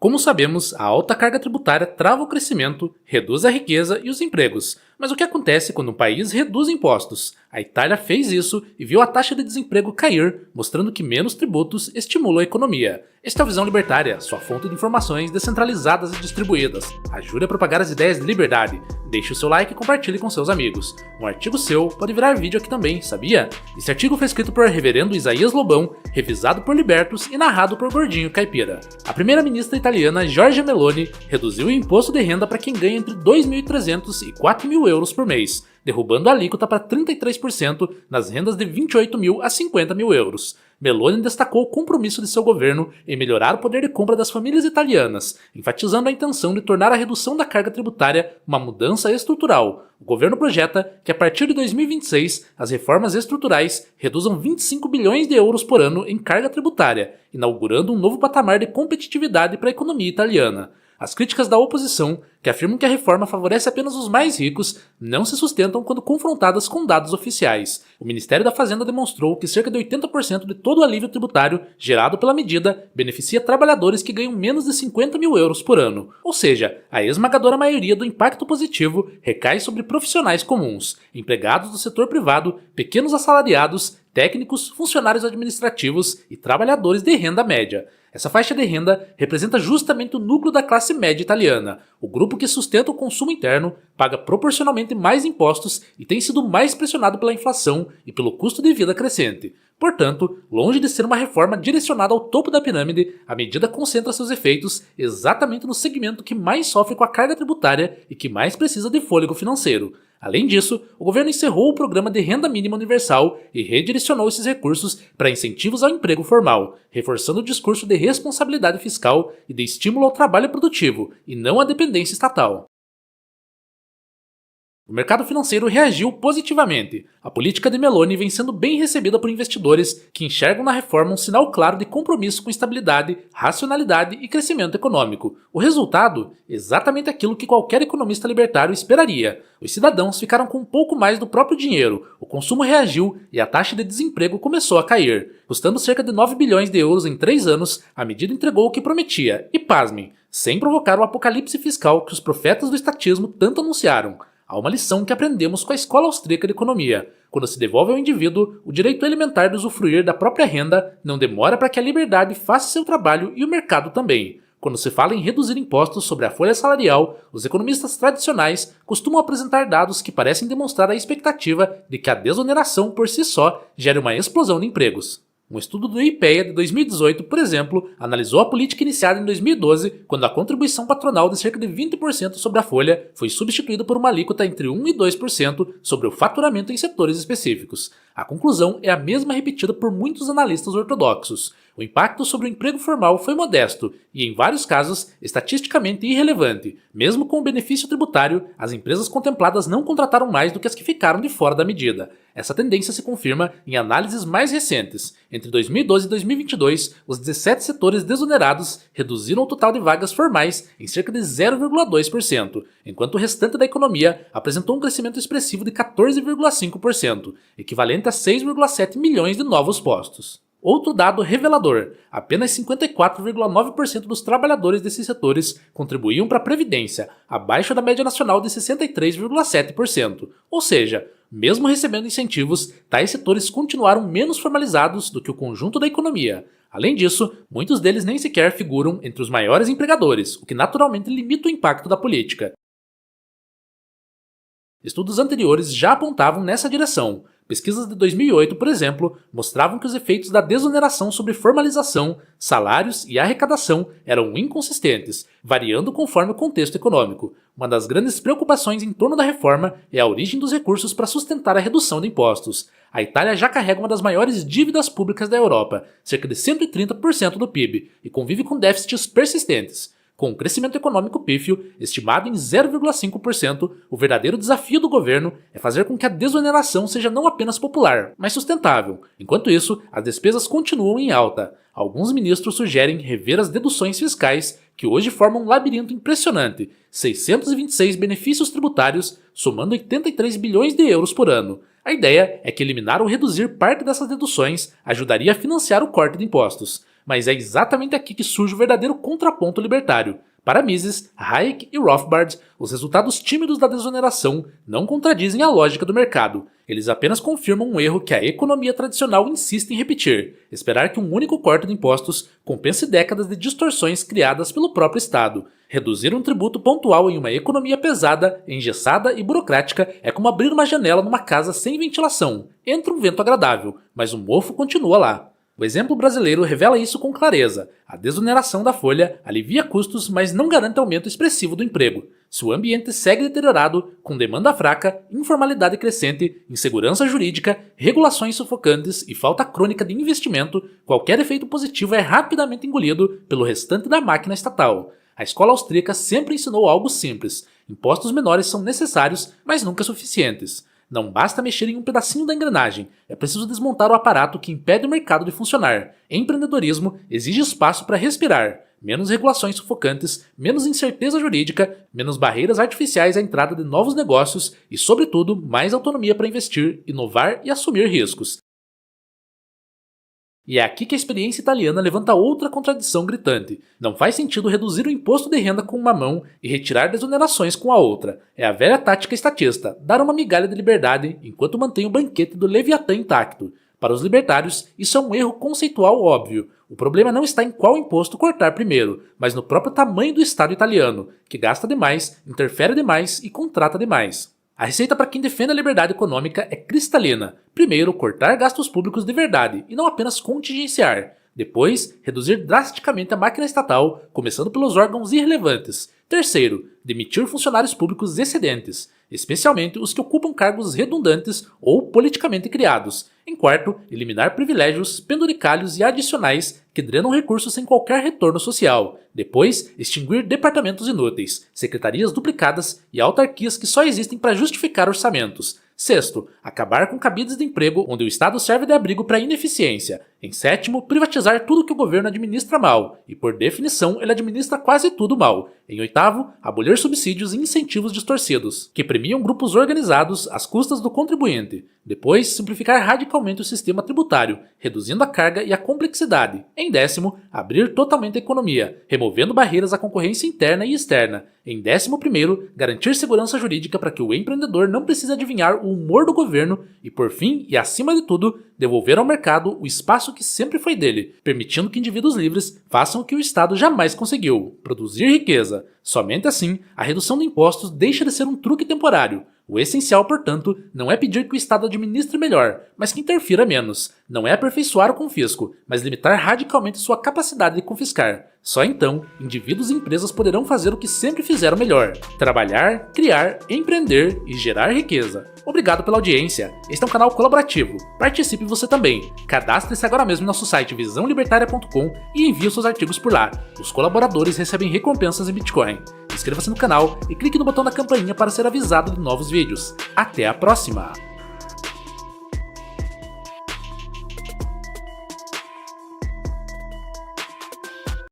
Como sabemos, a alta carga tributária trava o crescimento, reduz a riqueza e os empregos. Mas o que acontece quando um país reduz impostos? A Itália fez isso e viu a taxa de desemprego cair, mostrando que menos tributos estimulam a economia. Esta é a Visão Libertária, sua fonte de informações descentralizadas e distribuídas. Ajude a propagar as ideias de liberdade. Deixe o seu like e compartilhe com seus amigos. Um artigo seu pode virar vídeo aqui também, sabia? Esse artigo foi escrito por Reverendo Isaías Lobão, revisado por Libertos e narrado por Gordinho Caipira. A primeira-ministra italiana Giorgia Meloni reduziu o imposto de renda para quem ganha entre 2.300 e 4.000 euros por mês, derrubando a alíquota para 33% nas rendas de 28.000 a 50.000 euros. Meloni destacou o compromisso de seu governo em melhorar o poder de compra das famílias italianas, enfatizando a intenção de tornar a redução da carga tributária uma mudança estrutural. O governo projeta que a partir de 2026 as reformas estruturais reduzam 25 bilhões de euros por ano em carga tributária, inaugurando um novo patamar de competitividade para a economia italiana. As críticas da oposição, que afirmam que a reforma favorece apenas os mais ricos, não se sustentam quando confrontadas com dados oficiais. O Ministério da Fazenda demonstrou que cerca de 80% de todo o alívio tributário gerado pela medida beneficia trabalhadores que ganham menos de 50.000 euros por ano. Ou seja, a esmagadora maioria do impacto positivo recai sobre profissionais comuns, empregados do setor privado, pequenos assalariados, técnicos, funcionários administrativos e trabalhadores de renda média. Essa faixa de renda representa justamente o núcleo da classe média italiana, o grupo que sustenta o consumo interno, paga proporcionalmente mais impostos e tem sido mais pressionado pela inflação e pelo custo de vida crescente. Portanto, longe de ser uma reforma direcionada ao topo da pirâmide, a medida concentra seus efeitos exatamente no segmento que mais sofre com a carga tributária e que mais precisa de fôlego financeiro. Além disso, o governo encerrou o programa de renda mínima universal e redirecionou esses recursos para incentivos ao emprego formal, reforçando o discurso de responsabilidade fiscal e de estímulo ao trabalho produtivo, e não à dependência estatal. O mercado financeiro reagiu positivamente. A política de Meloni vem sendo bem recebida por investidores que enxergam na reforma um sinal claro de compromisso com estabilidade, racionalidade e crescimento econômico. O resultado? Exatamente aquilo que qualquer economista libertário esperaria. Os cidadãos ficaram com um pouco mais do próprio dinheiro, o consumo reagiu e a taxa de desemprego começou a cair. Custando cerca de 9 bilhões de euros em 3 anos, a medida entregou o que prometia. E pasmem, sem provocar o apocalipse fiscal que os profetas do estatismo tanto anunciaram. Há uma lição que aprendemos com a Escola Austríaca de Economia. Quando se devolve ao indivíduo o direito elementar de usufruir da própria renda, não demora para que a liberdade faça seu trabalho e o mercado também. Quando se fala em reduzir impostos sobre a folha salarial, os economistas tradicionais costumam apresentar dados que parecem demonstrar a expectativa de que a desoneração por si só gere uma explosão de empregos. Um estudo do IPEA de 2018, por exemplo, analisou a política iniciada em 2012, quando a contribuição patronal de cerca de 20% sobre a folha foi substituída por uma alíquota entre 1% e 2% sobre o faturamento em setores específicos. A conclusão é a mesma repetida por muitos analistas ortodoxos. O impacto sobre o emprego formal foi modesto e, em vários casos, estatisticamente irrelevante. Mesmo com o benefício tributário, as empresas contempladas não contrataram mais do que as que ficaram de fora da medida. Essa tendência se confirma em análises mais recentes. Entre 2012 e 2022, os 17 setores desonerados reduziram o total de vagas formais em cerca de 0,2%, enquanto o restante da economia apresentou um crescimento expressivo de 14,5%, equivalente a 6,7 milhões de novos postos. Outro dado revelador: apenas 54,9% dos trabalhadores desses setores contribuíam para a Previdência, abaixo da média nacional de 63,7%. Ou seja, mesmo recebendo incentivos, tais setores continuaram menos formalizados do que o conjunto da economia. Além disso, muitos deles nem sequer figuram entre os maiores empregadores, o que naturalmente limita o impacto da política. Estudos anteriores já apontavam nessa direção. Pesquisas de 2008, por exemplo, mostravam que os efeitos da desoneração sobre formalização, salários e arrecadação eram inconsistentes, variando conforme o contexto econômico. Uma das grandes preocupações em torno da reforma é a origem dos recursos para sustentar a redução de impostos. A Itália já carrega uma das maiores dívidas públicas da Europa, cerca de 130% do PIB, e convive com déficits persistentes. Com um crescimento econômico pífio, estimado em 0,5%, o verdadeiro desafio do governo é fazer com que a desoneração seja não apenas popular, mas sustentável. Enquanto isso, as despesas continuam em alta. Alguns ministros sugerem rever as deduções fiscais, que hoje formam um labirinto impressionante, 626 benefícios tributários, somando 83 bilhões de euros por ano. A ideia é que eliminar ou reduzir parte dessas deduções ajudaria a financiar o corte de impostos. Mas é exatamente aqui que surge o verdadeiro contraponto libertário. Para Mises, Hayek e Rothbard, os resultados tímidos da desoneração não contradizem a lógica do mercado. Eles apenas confirmam um erro que a economia tradicional insiste em repetir: esperar que um único corte de impostos compense décadas de distorções criadas pelo próprio Estado. Reduzir um tributo pontual em uma economia pesada, engessada e burocrática é como abrir uma janela numa casa sem ventilação. Entra um vento agradável, mas o mofo continua lá. O exemplo brasileiro revela isso com clareza. A desoneração da folha alivia custos, mas não garante aumento expressivo do emprego. Se o ambiente segue deteriorado, com demanda fraca, informalidade crescente, insegurança jurídica, regulações sufocantes e falta crônica de investimento, qualquer efeito positivo é rapidamente engolido pelo restante da máquina estatal. A escola austríaca sempre ensinou algo simples: impostos menores são necessários, mas nunca suficientes. Não basta mexer em um pedacinho da engrenagem, é preciso desmontar o aparato que impede o mercado de funcionar. Empreendedorismo exige espaço para respirar, menos regulações sufocantes, menos incerteza jurídica, menos barreiras artificiais à entrada de novos negócios e, sobretudo, mais autonomia para investir, inovar e assumir riscos. E é aqui que a experiência italiana levanta outra contradição gritante. Não faz sentido reduzir o imposto de renda com uma mão e retirar desonerações com a outra. É a velha tática estatista, dar uma migalha de liberdade enquanto mantém o banquete do Leviatã intacto. Para os libertários, isso é um erro conceitual óbvio. O problema não está em qual imposto cortar primeiro, mas no próprio tamanho do Estado italiano, que gasta demais, interfere demais e contrata demais. A receita para quem defende a liberdade econômica é cristalina. Primeiro, cortar gastos públicos de verdade e não apenas contingenciar. Depois, reduzir drasticamente a máquina estatal, começando pelos órgãos irrelevantes. Terceiro, demitir funcionários públicos excedentes, especialmente os que ocupam cargos redundantes ou politicamente criados. Em quarto, eliminar privilégios, penduricalhos e adicionais que drenam recursos sem qualquer retorno social. Depois, extinguir departamentos inúteis, secretarias duplicadas e autarquias que só existem para justificar orçamentos. Sexto, acabar com cabides de emprego onde o Estado serve de abrigo para a ineficiência. Em sétimo, privatizar tudo que o governo administra mal, e por definição ele administra quase tudo mal. Em oitavo, abolir subsídios e incentivos distorcidos, que premiam grupos organizados às custas do contribuinte. Depois, simplificar radicalmente o sistema tributário, reduzindo a carga e a complexidade. Em décimo, abrir totalmente a economia, removendo barreiras à concorrência interna e externa. Em 11º, garantir segurança jurídica para que o empreendedor não precise adivinhar o humor do governo e, por fim, e acima de tudo, devolver ao mercado o espaço que sempre foi dele, permitindo que indivíduos livres façam o que o Estado jamais conseguiu: produzir riqueza. Somente assim, a redução de impostos deixa de ser um truque temporário. O essencial, portanto, não é pedir que o Estado administre melhor, mas que interfira menos. Não é aperfeiçoar o confisco, mas limitar radicalmente sua capacidade de confiscar. Só então, indivíduos e empresas poderão fazer o que sempre fizeram melhor: trabalhar, criar, empreender e gerar riqueza. Obrigado pela audiência. Este é um canal colaborativo. Participe você também. Cadastre-se agora mesmo em nosso site visãolibertaria.com e envie os seus artigos por lá. Os colaboradores recebem recompensas em Bitcoin. Inscreva-se no canal e clique no botão da campainha para ser avisado de novos vídeos. Até a próxima!